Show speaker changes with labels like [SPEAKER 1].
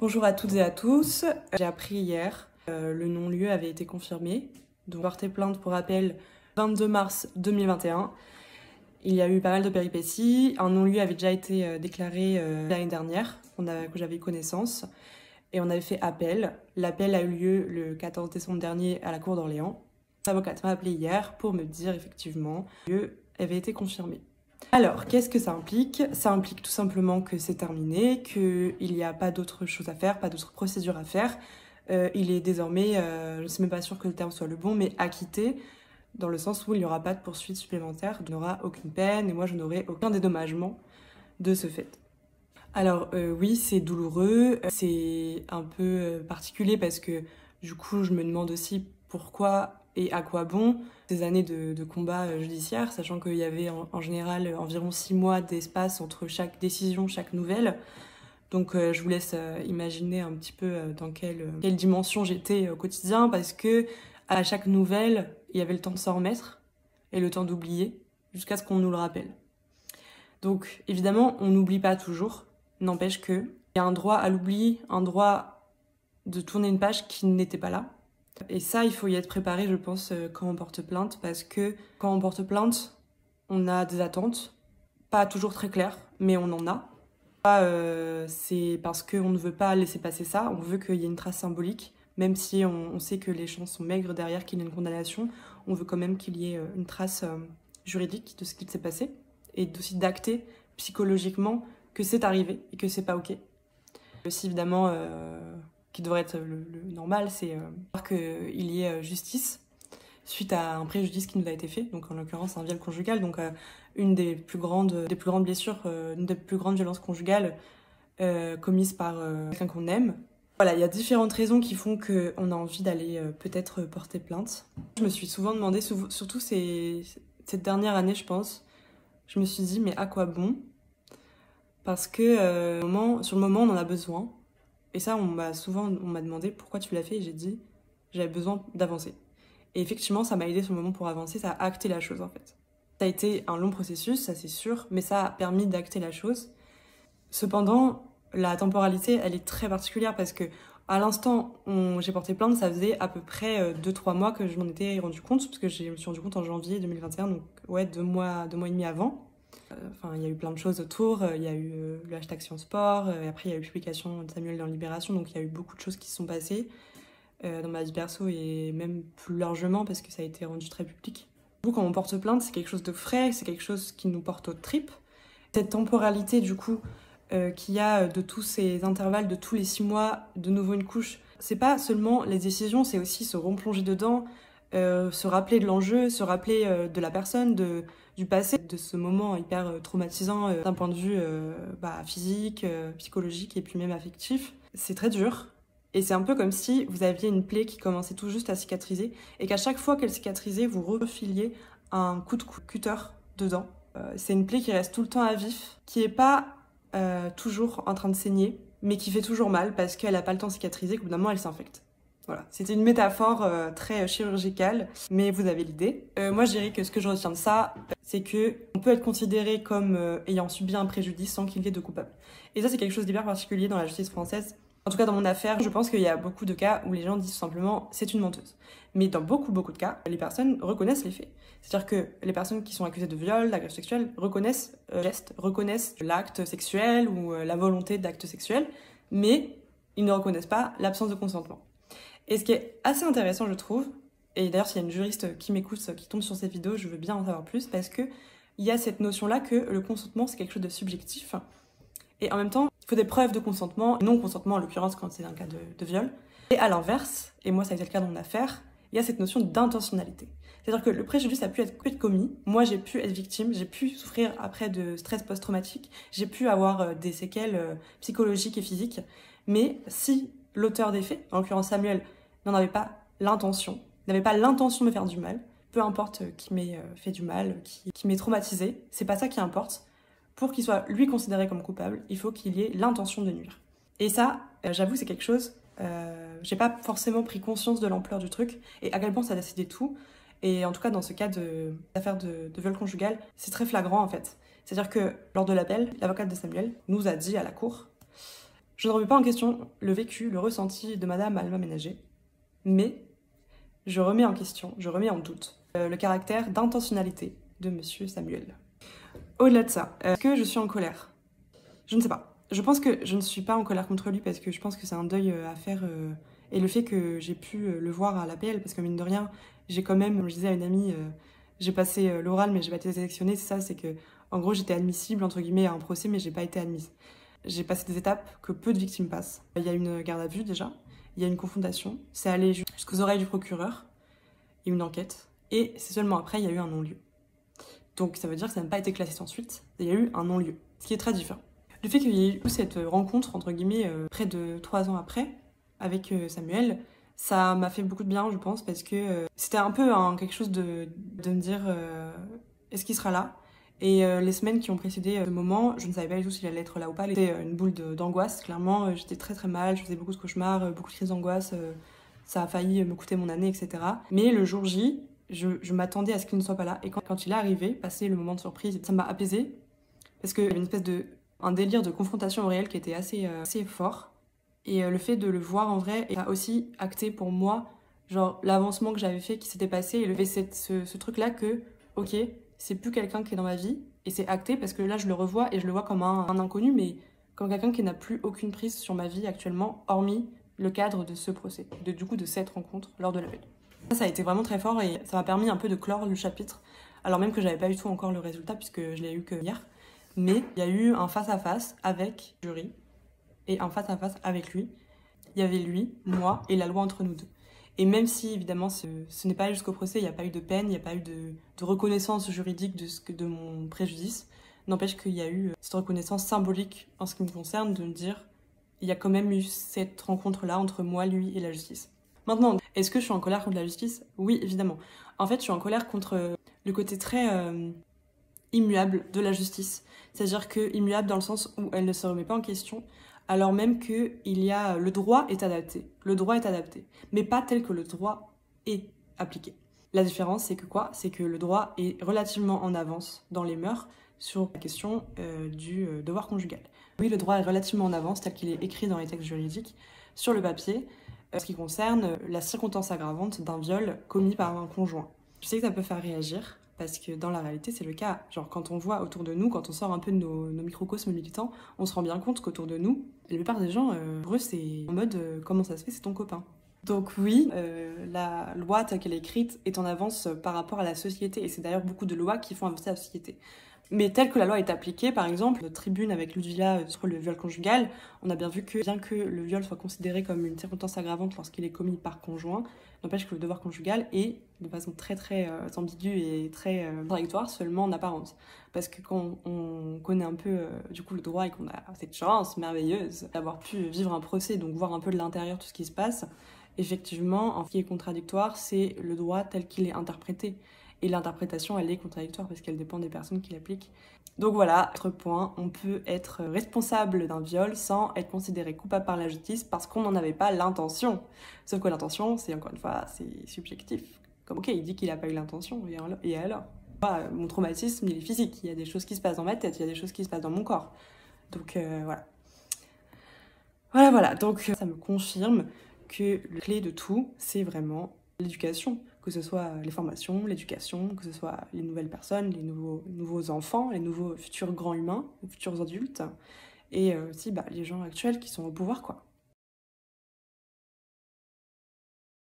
[SPEAKER 1] Bonjour à toutes et à tous. J'ai appris hier, le non-lieu avait été confirmé. Donc, porter plainte pour appel 22 mars 2021. Il y a eu pas mal de péripéties. Un non-lieu avait déjà été déclaré l'année dernière, que j'avais eu connaissance. Et on avait fait appel. L'appel a eu lieu le 14 décembre dernier à la cour d'Orléans. L'avocate m'a appelé hier pour me dire effectivement que le lieu avait été confirmé. Alors, qu'est-ce que ça implique? Ça implique tout simplement que c'est terminé, qu'il n'y a pas d'autre chose à faire, pas d'autre procédure à faire. Il est désormais, je ne suis même pas sûre que le terme soit le bon, mais acquitté, dans le sens où il n'y aura pas de poursuite supplémentaire, il n'y aura aucune peine, et moi je n'aurai aucun dédommagement de ce fait. Alors oui, c'est douloureux, c'est un peu particulier parce que du coup je me demande aussi pourquoi et à quoi bon ces années de combat judiciaire, sachant qu'il y avait en général environ 6 mois d'espace entre chaque décision, chaque nouvelle. Donc je vous laisse imaginer un petit peu dans quelle dimension j'étais au quotidien, parce que à chaque nouvelle, il y avait le temps de s'en remettre et le temps d'oublier jusqu'à ce qu'on nous le rappelle. Donc évidemment, on n'oublie pas toujours, n'empêche qu'il y a un droit à l'oubli, un droit de tourner une page qui n'était pas là. Et ça, il faut y être préparé, je pense, quand on porte plainte, parce que quand on porte plainte, on a des attentes, pas toujours très claires, mais on en a. C'est parce qu'on ne veut pas laisser passer ça, on veut qu'il y ait une trace symbolique, même si on sait que les chances sont maigres derrière, qu'il y ait une condamnation, on veut quand même qu'il y ait une trace juridique de ce qui s'est passé, et aussi d'acter psychologiquement que c'est arrivé et que c'est pas ok. Aussi évidemment, qui devrait être le normal, c'est qu'il y ait justice suite à un préjudice qui nous a été fait, donc en l'occurrence un viol conjugal, donc une des plus grandes blessures, une des plus grandes violences conjugales commises par quelqu'un qu'on aime. Voilà, il y a différentes raisons qui font qu'on a envie d'aller peut-être porter plainte. Je me suis souvent demandé, surtout cette dernière année je pense, je me suis dit mais à quoi bon? Parce que sur le moment on en a besoin. Et ça, on m'a demandé pourquoi tu l'as fait, et j'ai dit j'avais besoin d'avancer. Et effectivement, ça m'a aidé sur le moment pour avancer, ça a acté la chose en fait. Ça a été un long processus, ça c'est sûr, mais ça a permis d'acter la chose. Cependant, la temporalité, elle est très particulière parce que à l'instant où j'ai porté plainte, ça faisait à peu près 2-3 mois que je m'en étais rendu compte, parce que je me suis rendu compte en janvier 2021, donc ouais, 2 mois et demi avant. Enfin, il y a eu plein de choses autour, il y a eu le hashtag Sciences Sport, et après il y a eu publication de Samuel dans Libération, donc il y a eu beaucoup de choses qui se sont passées dans ma vie perso et même plus largement parce que ça a été rendu très public. Du coup, quand on porte plainte, c'est quelque chose de frais, c'est quelque chose qui nous porte aux tripes. Cette temporalité du coup qu'il y a de tous ces intervalles, de tous les 6 mois, de nouveau une couche, c'est pas seulement les décisions, c'est aussi se replonger dedans, se rappeler de l'enjeu, se rappeler de la personne, du passé, de ce moment hyper traumatisant d'un point de vue physique, psychologique et puis même affectif. C'est très dur. Et c'est un peu comme si vous aviez une plaie qui commençait tout juste à cicatriser et qu'à chaque fois qu'elle cicatrisait, vous refiliez un coup de cutter dedans. C'est une plaie qui reste tout le temps à vif, qui est pas toujours en train de saigner, mais qui fait toujours mal parce qu'elle a pas le temps de cicatriser, qu'au bout d'un moment elle s'infecte. Voilà, c'était une métaphore très chirurgicale, mais vous avez l'idée. Moi, je dirais que ce que je retiens de ça, c'est que on peut être considéré comme ayant subi un préjudice sans qu'il y ait de coupable. Et ça, c'est quelque chose d'hyper particulier dans la justice française. En tout cas, dans mon affaire, je pense qu'il y a beaucoup de cas où les gens disent tout simplement c'est une menteuse. Mais dans beaucoup de cas, les personnes reconnaissent les faits. C'est-à-dire que les personnes qui sont accusées de viol, d'agression sexuelle, reconnaissent le geste, reconnaissent l'acte sexuel ou la volonté d'acte sexuel, mais ils ne reconnaissent pas l'absence de consentement. Et ce qui est assez intéressant, je trouve, et d'ailleurs s'il y a une juriste qui m'écoute, qui tombe sur cette vidéo, je veux bien en savoir plus, parce que il y a cette notion-là que le consentement, c'est quelque chose de subjectif, et en même temps, il faut des preuves de consentement, non-consentement en l'occurrence quand c'est un cas de viol. Et à l'inverse, et moi ça a été le cas dans mon affaire, il y a cette notion d'intentionnalité. C'est-à-dire que le préjudice a pu être commis, moi j'ai pu être victime, j'ai pu souffrir après de stress post-traumatique, j'ai pu avoir des séquelles psychologiques et physiques, mais si l'auteur des faits, en l'occurrence Samuel, n'en avait pas l'intention, n'avait pas l'intention de me faire du mal, peu importe qui m'ait fait du mal, qui m'ait traumatisé, c'est pas ça qui importe. Pour qu'il soit lui considéré comme coupable, il faut qu'il y ait l'intention de nuire. Et ça, j'avoue, c'est quelque chose, j'ai pas forcément pris conscience de l'ampleur du truc et à quel point ça décidait tout. Et en tout cas, dans ce cas d'affaire de viol conjugal, c'est très flagrant en fait. C'est-à-dire que lors de l'appel, l'avocate de Samuel nous a dit à la cour Je ne remets pas en question le vécu, le ressenti de Madame Alma Ménager, mais je remets en question, je remets en doute le caractère d'intentionnalité de Monsieur Samuel. Au-delà de ça, est-ce que je suis en colère? Je ne sais pas. Je pense que je ne suis pas en colère contre lui parce que je pense que c'est un deuil à faire et le fait que j'ai pu le voir à l'APL, parce que mine de rien, j'ai quand même, comme je disais à une amie, j'ai passé l'oral mais j'ai pas été sélectionnée, c'est ça, c'est que en gros j'étais admissible entre guillemets à un procès mais j'ai pas été admise. J'ai passé des étapes que peu de victimes passent. Il y a une garde à vue déjà, il y a une confrontation, c'est allé jusqu'aux oreilles du procureur, il y a eu une enquête et c'est seulement après il y a eu un non-lieu. Donc ça veut dire que ça n'a pas été classé sans suite, il y a eu un non-lieu, ce qui est très différent. Le fait qu'il y ait eu cette rencontre, entre guillemets, près de 3 ans après, avec Samuel, ça m'a fait beaucoup de bien, je pense, parce que c'était un peu quelque chose de me dire est-ce qu'il sera là? Et les semaines qui ont précédé ce moment, je ne savais pas du tout s'il allait être là ou pas. C'était une boule d'angoisse, clairement. J'étais très très mal, je faisais beaucoup de cauchemars, beaucoup de crises d'angoisse. Ça a failli me coûter mon année, etc. Mais le jour J, je m'attendais à ce qu'il ne soit pas là. Et quand il est arrivé, passé le moment de surprise, ça m'a apaisée. Parce qu'il y avait une espèce un délire de confrontation au réel qui était assez fort. Et le fait de le voir en vrai a aussi acté pour moi, genre l'avancement que j'avais fait, qui s'était passé, et ce truc-là que, ok, c'est plus quelqu'un qui est dans ma vie, et c'est acté parce que là je le revois, et je le vois comme un inconnu, mais comme quelqu'un qui n'a plus aucune prise sur ma vie actuellement, hormis le cadre de ce procès, du coup de cette rencontre lors de l'appel. Ça a été vraiment très fort, et ça m'a permis un peu de clore le chapitre, alors même que j'avais pas du tout encore le résultat, puisque je l'ai eu que hier. Mais il y a eu un face-à-face avec le jury et un face-à-face avec lui. Il y avait lui, moi et la loi entre nous deux. Et même si, évidemment, ce n'est pas allé jusqu'au procès, il n'y a pas eu de peine, il n'y a pas eu de reconnaissance juridique de mon préjudice, n'empêche qu'il y a eu cette reconnaissance symbolique en ce qui me concerne, de me dire il y a quand même eu cette rencontre-là entre moi, lui et la justice. Maintenant, est-ce que je suis en colère contre la justice? Oui, évidemment. En fait, je suis en colère contre le côté très immuable de la justice. C'est-à-dire que immuable dans le sens où elle ne se remet pas en question, alors même que le droit est adapté. Le droit est adapté, mais pas tel que le droit est appliqué. La différence, c'est que quoi? C'est que le droit est relativement en avance dans les mœurs sur la question du devoir conjugal. Oui, le droit est relativement en avance tel qu'il est écrit dans les textes juridiques sur le papier, ce qui concerne la circonstance aggravante d'un viol commis par un conjoint. Je sais que ça peut faire réagir, parce que dans la réalité, c'est le cas. Genre, quand on voit autour de nous, quand on sort un peu de nos microcosmes militants, on se rend bien compte qu'autour de nous, la plupart des gens, pour eux, c'est en mode comment ça se fait, c'est ton copain. Donc oui, la loi telle qu'elle est écrite est en avance par rapport à la société, et c'est d'ailleurs beaucoup de lois qui font avancer la société. Mais telle que la loi est appliquée, par exemple, notre tribune avec Ludwila sur le viol conjugal, on a bien vu que bien que le viol soit considéré comme une circonstance aggravante lorsqu'il est commis par conjoint, n'empêche que le devoir conjugal est de façon très très ambiguë et très contradictoire seulement en apparence. Parce que quand on connaît un peu du coup le droit et qu'on a cette chance merveilleuse d'avoir pu vivre un procès, donc voir un peu de l'intérieur tout ce qui se passe, effectivement, ce qui est contradictoire, c'est le droit tel qu'il est interprété. Et l'interprétation, elle est contradictoire parce qu'elle dépend des personnes qui l'appliquent. Donc voilà, autre point, on peut être responsable d'un viol sans être considéré coupable par la justice parce qu'on n'en avait pas l'intention. Sauf que l'intention, c'est encore une fois, c'est subjectif. Comme ok, il dit qu'il n'a pas eu l'intention, et alors mon traumatisme, il est physique. Il y a des choses qui se passent dans ma tête, il y a des choses qui se passent dans mon corps. Donc voilà. Voilà. Donc ça me confirme que la clé de tout, c'est vraiment l'éducation. Que ce soit les formations, l'éducation, que ce soit les nouvelles personnes, les nouveaux enfants, les nouveaux futurs grands humains, les futurs adultes, et aussi les gens actuels qui sont au pouvoir, quoi.